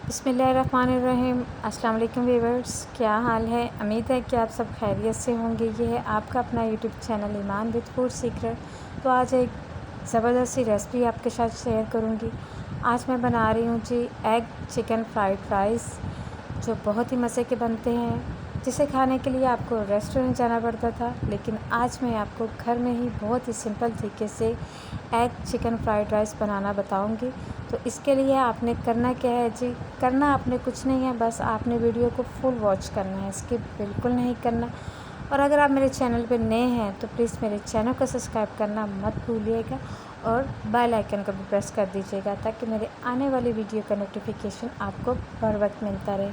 बिस्मिल्लाहिर्रहमानिर्रहीम। अस्सलाम वालेकुम व्यूअर्स, क्या हाल है। उम्मीद है कि आप सब खैरियत से होंगे। ये है आपका अपना YouTube channel Iman with food secret. तो आज एक ज़बरदस्त सी रेसिपी आपके साथ शेयर करूँगी। आज मैं बना रही हूँ जी एग चिकन फ्राइड राइस, जो बहुत ही मज़े के बनते हैं, जिसे खाने के लिए आपको रेस्टोरेंट जाना पड़ता था। लेकिन आज मैं आपको घर में ही बहुत ही सिंपल तरीके से एग चिकन फ्राइड राइस बनाना बताऊंगी। तो इसके लिए आपने करना क्या है जी, करना आपने कुछ नहीं है, बस आपने वीडियो को फुल वॉच करना है, स्किप बिल्कुल नहीं करना। और अगर आप मेरे चैनल पर नए हैं तो प्लीज़ मेरे चैनल को सब्सक्राइब करना मत भूलिएगा और बेल आइकन को भी प्रेस कर दीजिएगा, ताकि मेरे आने वाली वीडियो का नोटिफिकेशन आपको बर वक्त मिलता रहे।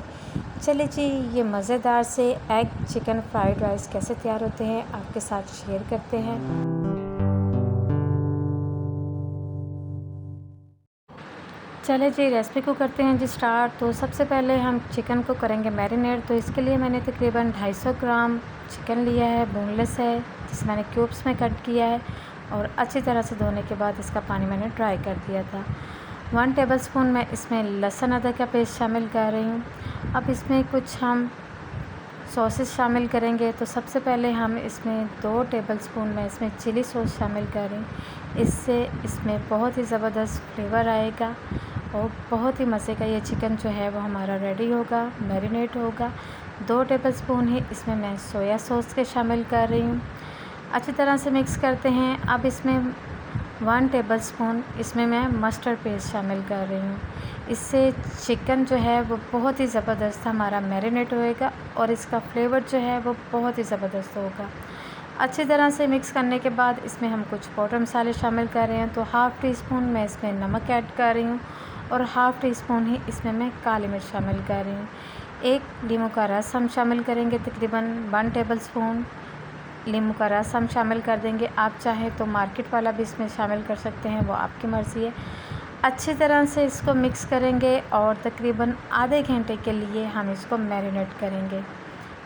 चलिए जी, ये मज़ेदार से एग चिकन फ्राइड राइस कैसे तैयार होते हैं आपके साथ शेयर करते हैं। चले जी, रेसिपी को करते हैं जी स्टार्ट। तो सबसे पहले हम चिकन को करेंगे मैरिनेट। तो इसके लिए मैंने तकरीबन 250 ग्राम चिकन लिया है, बोनलेस है, जिसे मैंने क्यूब्स में कट किया है और अच्छी तरह से धोने के बाद इसका पानी मैंने ड्राई कर दिया था। 1 टेबलस्पून मैं इसमें लहसुन अदरक का पेस्ट शामिल कर रही हूँ। अब इसमें कुछ हम सॉसेस शामिल करेंगे। तो सबसे पहले हम इसमें 2 टेबलस्पून मैं इसमें चिली सॉस शामिल कर रही हूँ। इससे इसमें बहुत ही ज़बरदस्त फ्लेवर आएगा और बहुत ही मज़े का ये चिकन जो है वो हमारा रेडी होगा, मैरिनेट होगा। 2 टेबलस्पून ही इसमें मैं सोया सॉस के शामिल कर रही हूँ। अच्छी तरह से मिक्स करते हैं। अब इसमें 1 टेबलस्पून इसमें मैं मस्टर्ड पेस्ट शामिल कर रही हूँ। इससे चिकन जो है वो बहुत ही ज़बरदस्त हमारा मैरिनेट होएगा और इसका फ्लेवर जो है वो बहुत ही ज़बरदस्त होगा। अच्छी तरह से मिक्स करने के बाद इसमें हम कुछ पाउडर मसाले शामिल कर रहे हैं। तो हाफ़ टी स्पून मैं इसमें नमक ऐड कर रही हूँ और हाफ़ टी स्पून ही इसमें मैं काली मिर्च शामिल कर रही हूँ। 1 नींबू का रस हम शामिल करेंगे, तकरीबन 1 टेबलस्पून नींबू का रस हम शामिल कर देंगे। आप चाहें तो मार्केट वाला भी इसमें शामिल कर सकते हैं, वो आपकी मर्ज़ी है। अच्छी तरह से इसको मिक्स करेंगे और तकरीबन आधे घंटे के लिए हम इसको मैरिनेट करेंगे।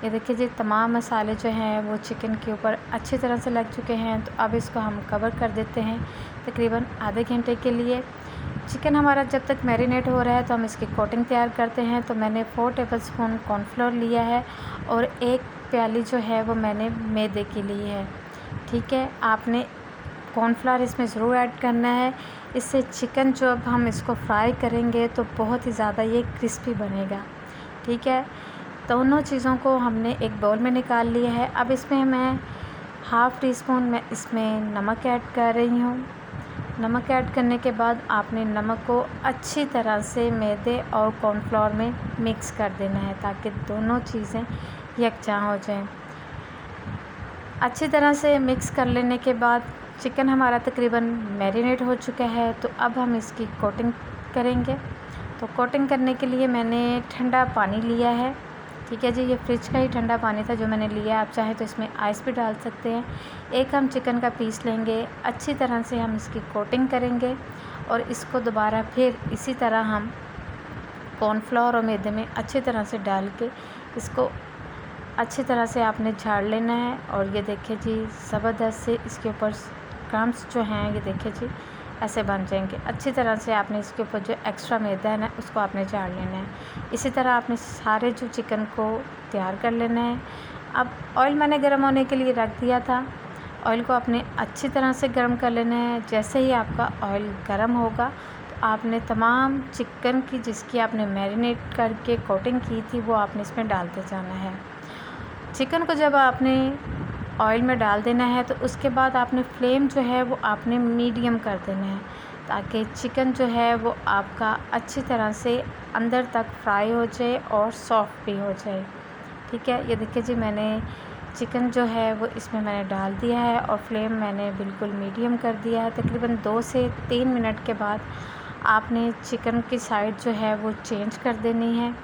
ये देखिए जी, तमाम मसाले जो हैं वो चिकन के ऊपर अच्छी तरह से लग चुके हैं। तो अब इसको हम कवर कर देते हैं तकरीबन आधे घंटे के लिए। चिकन हमारा जब तक मैरिनेट हो रहा है तो हम इसकी कोटिंग तैयार करते हैं। तो मैंने 4 टेबलस्पून कॉर्नफ्लोर लिया है और 1 प्याली जो है वो मैंने मैदे की ली है। ठीक है, आपने कॉर्नफ्लावर इसमें ज़रूर ऐड करना है। इससे चिकन जो अब हम इसको फ्राई करेंगे तो बहुत ही ज़्यादा ये क्रिस्पी बनेगा। ठीक है, दोनों चीज़ों को हमने एक बाउल में निकाल लिया है। अब इसमें मैं हाफ़ टी स्पून मैं इसमें नमक ऐड कर रही हूँ। नमक ऐड करने के बाद आपने नमक को अच्छी तरह से मैदे और कॉर्नफ्लोर में मिक्स कर देना है, ताकि दोनों चीज़ें यकजां हो जाएं। अच्छी तरह से मिक्स कर लेने के बाद चिकन हमारा तकरीबन मैरिनेट हो चुका है। तो अब हम इसकी कोटिंग करेंगे। तो कोटिंग करने के लिए मैंने ठंडा पानी लिया है। ठीक है जी, ये फ्रिज का ही ठंडा पानी था जो मैंने लिया। आप चाहें तो इसमें आइस भी डाल सकते हैं। एक हम चिकन का पीस लेंगे, अच्छी तरह से हम इसकी कोटिंग करेंगे और इसको दोबारा फिर इसी तरह हम कॉर्नफ्लोर और मैदे में अच्छी तरह से डाल के इसको अच्छी तरह से आपने झाड़ लेना है। और ये देखिए जी, ज़बरदस्त से इसके ऊपर क्रम्स जो हैं ये देखिए जी ऐसे बन जाएंगे। अच्छी तरह से आपने इसके ऊपर जो एक्स्ट्रा मैदा है ना उसको आपने झाड़ लेना है। इसी तरह आपने सारे जो चिकन को तैयार कर लेना है। अब ऑयल मैंने गर्म होने के लिए रख दिया था। ऑयल को आपने अच्छी तरह से गर्म कर लेना है। जैसे ही आपका ऑयल गर्म होगा तो आपने तमाम चिकन की जिसकी आपने मैरिनेट करके कोटिंग की थी वो आपने इसमें डालते जाना है। चिकन को जब आपने ऑयल में डाल देना है तो उसके बाद आपने फ्लेम जो है वो आपने मीडियम कर देना है, ताकि चिकन जो है वो आपका अच्छी तरह से अंदर तक फ्राई हो जाए और सॉफ्ट भी हो जाए। ठीक है, ये देखिए जी, मैंने चिकन जो है वो इसमें मैंने डाल दिया है और फ्लेम मैंने बिल्कुल मीडियम कर दिया है। तकरीबन 2 से 3 मिनट के बाद आपने चिकन की साइड जो है वो चेंज कर देनी है।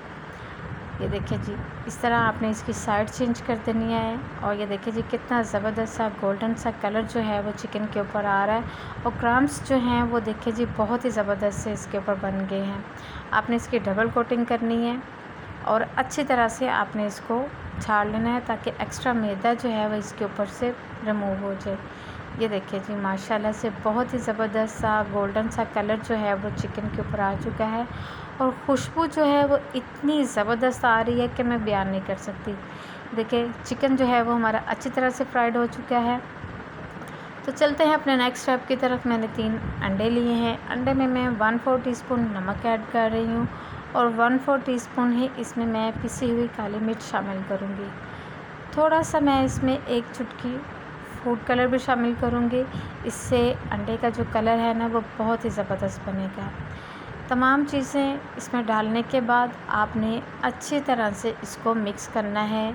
ये देखिए जी, इस तरह आपने इसकी साइड चेंज कर देनी है। और ये देखिए जी, कितना ज़बरदस्त सा गोल्डन सा कलर जो है वो चिकन के ऊपर आ रहा है और क्रम्स जो हैं वो देखिए जी बहुत ही ज़बरदस्त से इसके ऊपर बन गए हैं। आपने इसकी डबल कोटिंग करनी है और अच्छी तरह से आपने इसको झाड़ लेना है, ताकि एक्स्ट्रा मैदा जो है वो इसके ऊपर से रिमूव हो जाए। ये देखिए जी, माशाल्लाह से बहुत ही ज़बरदस्त सा गोल्डन सा कलर जो है वो चिकन के ऊपर आ चुका है और खुशबू जो है वो इतनी ज़बरदस्त आ रही है कि मैं बयान नहीं कर सकती। देखिए चिकन जो है वो हमारा अच्छी तरह से फ्राइड हो चुका है। तो चलते हैं अपने नेक्स्ट स्टेप की तरफ। मैंने 3 अंडे लिए हैं। अंडे में मैं 1/4 टीस्पून नमक ऐड कर रही हूँ और 1/4 टीस्पून ही इसमें मैं पिसी हुई काली मिर्च शामिल करूँगी। थोड़ा सा मैं इसमें 1 चुटकी फूड कलर भी शामिल करूँगी। इससे अंडे का जो कलर है ना वो बहुत ही ज़बरदस्त बनेगा। तमाम चीज़ें इसमें डालने के बाद आपने अच्छी तरह से इसको मिक्स करना है।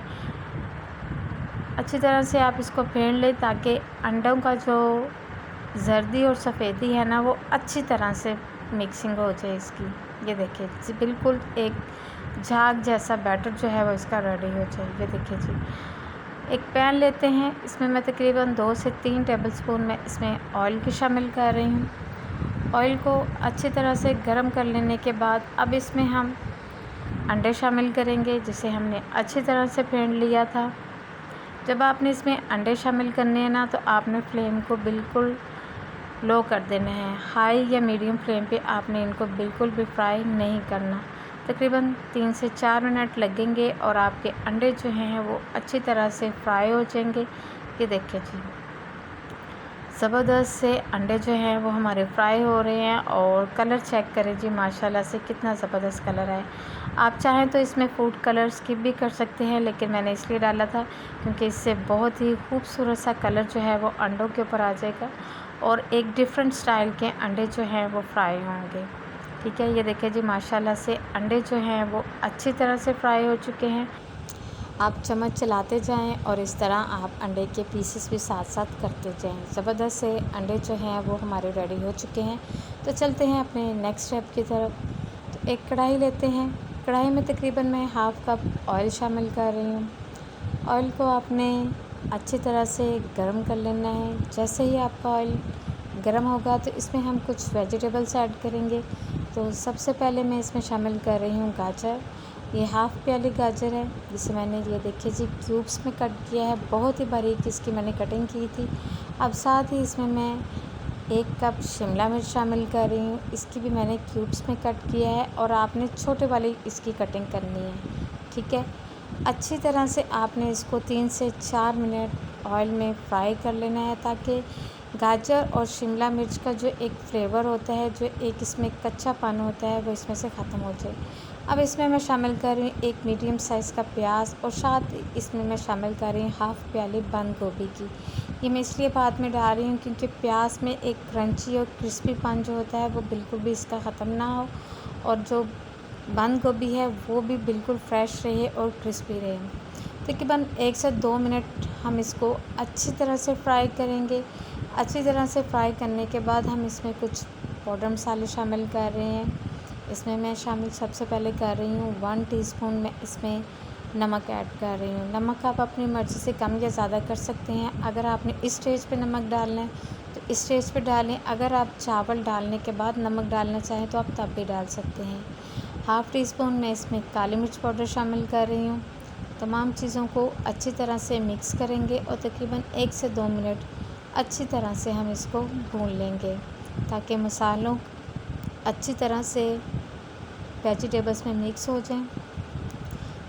अच्छी तरह से आप इसको फेंट लें ताकि अंडों का जो जर्दी और सफ़ेदी है ना वो अच्छी तरह से मिक्सिंग हो जाए इसकी। ये देखिए जी, बिल्कुल एक झाग जैसा बैटर जो है वो इसका रेडी हो जाए। ये देखिए जी, एक पैन लेते हैं। इसमें मैं तकरीबन 2 से 3 टेबलस्पून मैं इसमें ऑयल की शामिल कर रही हूँ। ऑयल को अच्छी तरह से गर्म कर लेने के बाद अब इसमें हम अंडे शामिल करेंगे जिसे हमने अच्छी तरह से फेंट लिया था। जब आपने इसमें अंडे शामिल करने हैं ना तो आपने फ्लेम को बिल्कुल लो कर देना है। हाई या मीडियम फ्लेम पे आपने इनको बिल्कुल भी फ्राई नहीं करना। तकरीबन 3 से 4 मिनट लगेंगे और आपके अंडे जो हैं वो अच्छी तरह से फ्राई हो जाएंगे। ये देखिए जी, ज़बरदस्त से अंडे जो हैं वो हमारे फ्राई हो रहे हैं और कलर चेक करें जी, माशाल्लाह से कितना ज़बरदस्त कलर है। आप चाहें तो इसमें फूड कलर स्किप भी कर सकते हैं, लेकिन मैंने इसलिए डाला था क्योंकि इससे बहुत ही खूबसूरत सा कलर जो है वो अंडों के ऊपर आ जाएगा और एक डिफरेंट स्टाइल के अंडे जो हैं वो फ्राई होंगे। ठीक है, ये देखिए जी, माशाल्लाह से अंडे जो हैं वो अच्छी तरह से फ्राई हो चुके हैं। आप चम्मच चलाते जाएं और इस तरह आप अंडे के पीसेस भी साथ साथ करते जाएं। ज़बरदस्त से अंडे जो हैं वो हमारे रेडी हो चुके हैं। तो चलते हैं अपने नेक्स्ट स्टेप की तरफ। तो एक कढ़ाई लेते हैं। कढ़ाई में तकरीबन मैं हाफ़ कप ऑयल शामिल कर रही हूँ। ऑयल को आपने अच्छी तरह से गर्म कर लेना है। जैसे ही आपका ऑयल गर्म होगा तो इसमें हम कुछ वेजिटेबल्स ऐड करेंगे। तो सबसे पहले मैं इसमें शामिल कर रही हूँ गाजर। ये हाफ़ प्याली गाजर है जिसे मैंने ये देखिए जी क्यूब्स में कट किया है। बहुत ही बारीक इसकी मैंने कटिंग की थी। अब साथ ही इसमें मैं 1 कप शिमला मिर्च शामिल कर रही हूँ। इसकी भी मैंने क्यूब्स में कट किया है और आपने छोटे वाली इसकी कटिंग करनी है। ठीक है, अच्छी तरह से आपने इसको 3 से 4 मिनट ऑयल में फ्राई कर लेना है ताकि गाजर और शिमला मिर्च का जो एक फ्लेवर होता है, जो एक इसमें कच्चापन होता है, वो इसमें से ख़त्म हो जाए। अब इसमें मैं शामिल कर रही हूँ 1 मीडियम साइज़ का प्याज और साथ ही इसमें मैं शामिल कर रही हूँ हाफ़ प्याली बंद गोभी की। ये मैं इसलिए बाद में डाल रही हूँ क्योंकि प्याज में एक क्रंची और क्रिस्पीपन जो होता है वो बिल्कुल भी इसका ख़त्म ना हो और जो बंद गोभी है वो भी बिल्कुल फ्रेश रहे और क्रिस्पी रहे। तकरीबन 1 से 2 मिनट हम इसको अच्छी तरह से फ्राई करेंगे। अच्छी तरह से फ्राई करने के बाद हम इसमें कुछ पाउडर मसाले शामिल कर रहे हैं। इसमें मैं शामिल सबसे पहले कर रही हूँ 1 टीस्पून मैं इसमें नमक ऐड कर रही हूँ। नमक आप अपनी मर्ज़ी से कम या ज़्यादा कर सकते हैं। अगर आपने इस स्टेज पे नमक डालना है तो इस स्टेज पे डालें। अगर आप चावल डालने के बाद नमक डालना चाहें तो आप तब भी डाल सकते हैं। हाफ़ टीस्पून मैं इसमें काली मिर्च पाउडर शामिल कर रही हूँ। तमाम चीज़ों को अच्छी तरह से मिक्स करेंगे और तकरीबन 1 से 2 मिनट अच्छी तरह से हम इसको भून लेंगे ताकि मसालों अच्छी तरह से वेजिटेबल्स में मिक्स हो जाएं।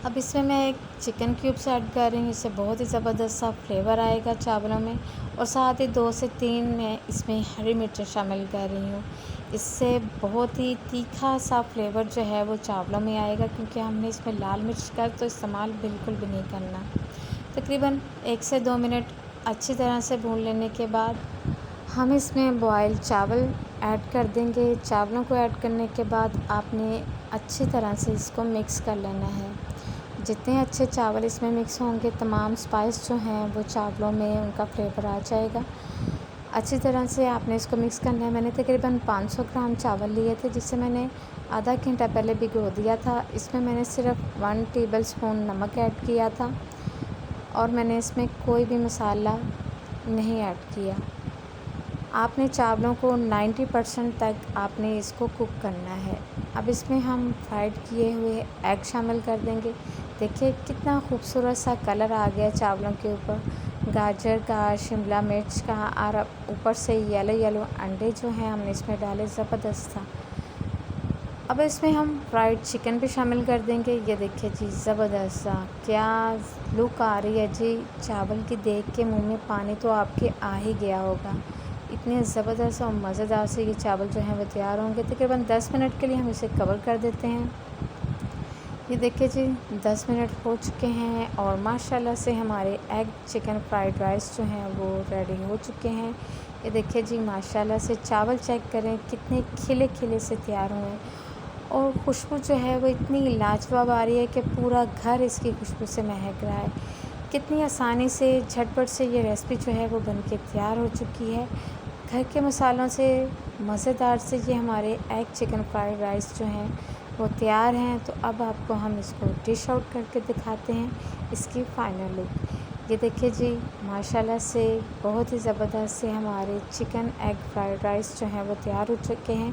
अब इसमें मैं एक चिकन क्यूब्स ऐड कर रही हूँ। इससे बहुत ही ज़बरदस्त सा फ्लेवर आएगा चावलों में और साथ ही 2 से 3 मैं इसमें हरी मिर्च शामिल कर रही हूँ। इससे बहुत ही तीखा सा फ्लेवर जो है वो चावलों में आएगा क्योंकि हमने इसमें लाल मिर्च का तो इस्तेमाल बिल्कुल भी नहीं करना। तकरीबन 1 से 2 मिनट अच्छी तरह से भून लेने के बाद हम इसमें बॉयल चावल ऐड कर देंगे। चावलों को ऐड करने के बाद आपने अच्छी तरह से इसको मिक्स कर लेना है। जितने अच्छे चावल इसमें मिक्स होंगे तमाम स्पाइस जो हैं वो चावलों में उनका फ्लेवर आ जाएगा। अच्छी तरह से आपने इसको मिक्स करना है। मैंने तकरीबन 500 ग्राम चावल लिए थे जिसे मैंने आधा घंटा पहले भिगो दिया था। इसमें मैंने सिर्फ 1 टेबलस्पून नमक ऐड किया था और मैंने इसमें कोई भी मसाला नहीं ऐड किया। आपने चावलों को 90% तक आपने इसको कुक करना है। अब इसमें हम फ्राइड किए हुए एग शामिल कर देंगे। देखिए कितना खूबसूरत सा कलर आ गया चावलों के ऊपर। गाजर का, शिमला मिर्च का और ऊपर से येलो येलो अंडे जो हैं हमने इसमें डाले, ज़बरदस्त था। अब इसमें हम फ्राइड चिकन भी शामिल कर देंगे। ये देखिए जी, ज़बरदस्त सा क्या लुक आ रही है जी। चावल की देख के मुंह में पानी तो आपके आ ही गया होगा। इतने ज़बरदस्त और मज़ेदार से ये चावल जो हैं वो तैयार होंगे। तकरीबन 10 मिनट के लिए हम इसे कवर कर देते हैं। ये देखिए जी, 10 मिनट हो चुके हैं और माशाल्लाह से हमारे एग चिकन फ्राइड राइस जो हैं वो रेडी हो चुके हैं। ये देखिए जी, माशाल्लाह से चावल चेक करें कितने खिले खिले से तैयार हुए हैं और खुशबू जो है वो इतनी लाजवाब आ रही है कि पूरा घर इसकी खुशबू से महक रहा है। कितनी आसानी से, झटपट से ये रेसिपी जो है वो बन के तैयार हो चुकी है। घर के मसालों से मज़ेदार से ये हमारे एग चिकन फ्राइड राइस जो हैं वो तैयार हैं। तो अब आपको हम इसको डिश आउट करके दिखाते हैं इसकी फ़ाइनल लुक। ये देखिए जी, माशाल्लाह से बहुत ही ज़बरदस्त से हमारे चिकन एग फ्राइड राइस जो हैं वो तैयार हो चुके हैं।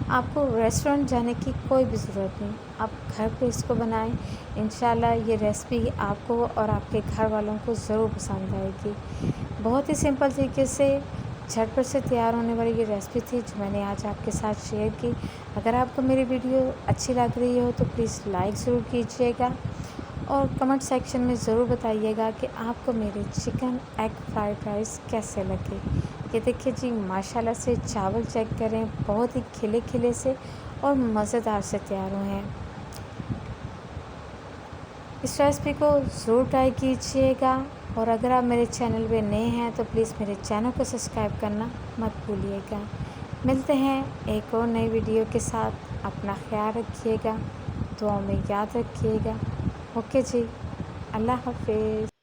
आपको रेस्टोरेंट जाने की कोई भी ज़रूरत नहीं, आप घर पे इसको बनाएं। इंशाल्लाह ये रेसिपी आपको और आपके घर वालों को ज़रूर पसंद आएगी। बहुत ही सिंपल तरीके से, झटपट से तैयार होने वाली ये रेसिपी थी जो मैंने आज आपके साथ शेयर की। अगर आपको मेरी वीडियो अच्छी लग रही हो तो प्लीज़ लाइक ज़रूर कीजिएगा और कमेंट सेक्शन में ज़रूर बताइएगा कि आपको मेरे चिकन एग फ्राइड राइस कैसे लगे। ये देखिए जी, माशाल्लाह से चावल चेक करें, बहुत ही खिले खिले से और मज़ेदार से तैयार हुए हैं। इस रेसिपी को ज़रूर ट्राई कीजिएगा और अगर आप मेरे चैनल पे नए हैं तो प्लीज़ मेरे चैनल को सब्सक्राइब करना मत भूलिएगा। मिलते हैं एक और नई वीडियो के साथ। अपना ख्याल रखिएगा, दुआ में याद रखिएगा। ओके जी, अल्लाह हाफ़िज़।